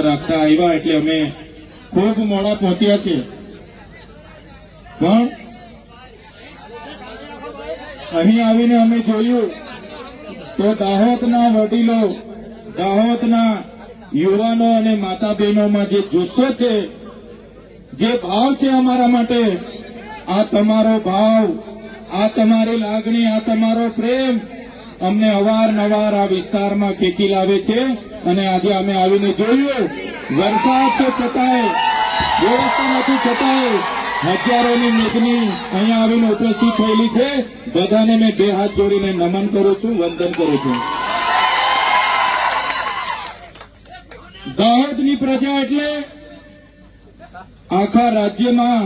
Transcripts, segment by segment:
રાખતા આવ્યા એટલે અમે ખૂબ મોડા પહોંચ્યા છે। પણ અહીં આવીને અમે જોયું તો દાહોદના વડીલો, દાહોદના યુવાનો અને માતા બહેનોમાં જે જુસ્સો છે, જે ભાવ છે અમારા માટે, આ તમારો ભાવ, આ તમારી લાગણી, આ તમારો પ્રેમ અમને અવારનવાર આ વિસ્તારમાં ખેંચી લાવે છે। અને આજે અમે આવીને જોયું, વરસાદ છે છતાંય, વ્યવસ્થા નથી છતાંય હજારોની મેદની અહીંયા આવીને ઉપસ્થિત થયેલી છે। બધાને મેં બે હાથ જોડીને નમન કરું છું, વંદન કરું છું। દાહોદની પ્રજા એટલે આખા રાજ્યમાં,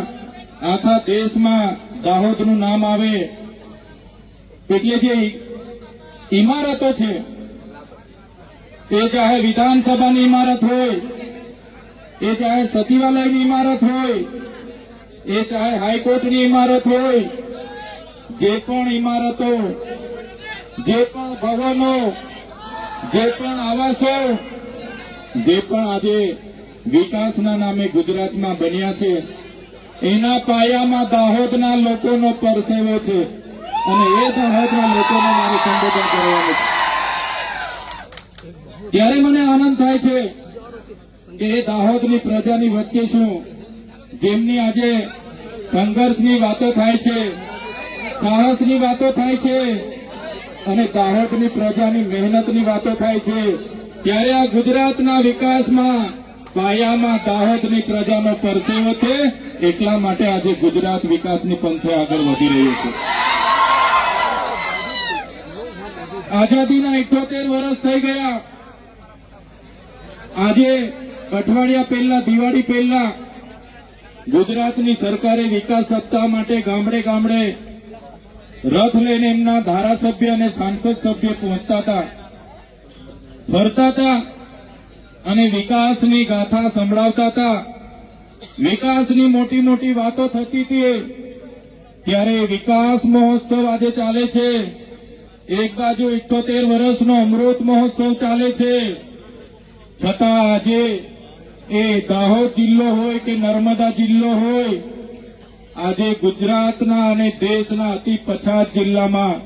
આખા દેશમાં દાહોદનું નામ આવે એટલે જે ઇમારતો છે, એ ચાહે વિધાનસભાની ઇમારત હોય, એ ચાહે સચિવાલયની ઇમારત હોય, એ ચાહે હાઈકોર્ટની ઇમારત હોય, જે પણ ઇમારતો, જે પણ ભવનો, જે પણ આવાસો, જે પણ આજે વિકાસના નામે ગુજરાતમાં બન્યા છે, એના પાયામાં દાહોદના લોકોનો પરસેવો છે। અને એ દાહોદના લોકોને મારે સંબોધન કરવાનું છે। ત્યારે મને આનંદ થાય છે કે એ દાહોદની પ્રજાની વચ્ચે છું, જેમની આજે સંઘર્ષની વાતો થાય છે, સાહસની વાતો થાય છે અને દાહોદની પ્રજાની મહેનતની વાતો થાય છે। ત્યારે આ ગુજરાતના વિકાસમાં પાયામાં દાહોદની પ્રજાનો પરસેવો છે, એટલા માટે આજે ગુજરાત વિકાસની પંથે આગળ વધી રહ્યું છે। આઝાદીના 78 વર્ષ થઈ ગયા। આજે અઠવાડિયા પહેલા, દિવાળી પહેલા ગુજરાતની સરકારે વિકાસ સત્તા માટે ગામડે ગામડે રથ લઈને એમના ધારાસભ્ય અને સાંસદ સભ્ય પહોંચતા હતા, ફરતા હતા અને વિકાસની ગાથા સંભળાવતા હતા, વિકાસની મોટી મોટી વાતો થતી હતી। ત્યારે વિકાસ મહોત્સવ આજે ચાલે છે। એક બાજુ 78 વર્ષનો અમૃત મહોત્સવ ચાલે છે, છતાં આજે એ દાહોદ જિલ્લો હોય કે નર્મદા જિલ્લો હોય, આજે ગુજરાતના અને દેશના અતિ પછાત જિલ્લામાં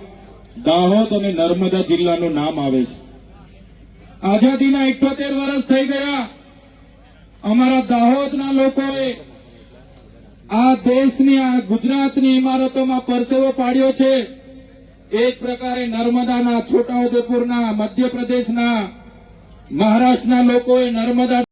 દાહોદ અને નર્મદા જિલ્લાનું નામ આવે છે। આઝાદીના 78 વર્ષ થઈ ગયા। અમારા દાહોદના લોકોએ આ દેશની, આ ગુજરાતની ઇમારતોમાં પરસેવો પાડ્યો છે। એક પ્રકારે નર્મદાના, છોટાઉદેપુરના, મધ્યપ્રદેશના, મહારાષ્ટ્રના લોકોએ નર્મદા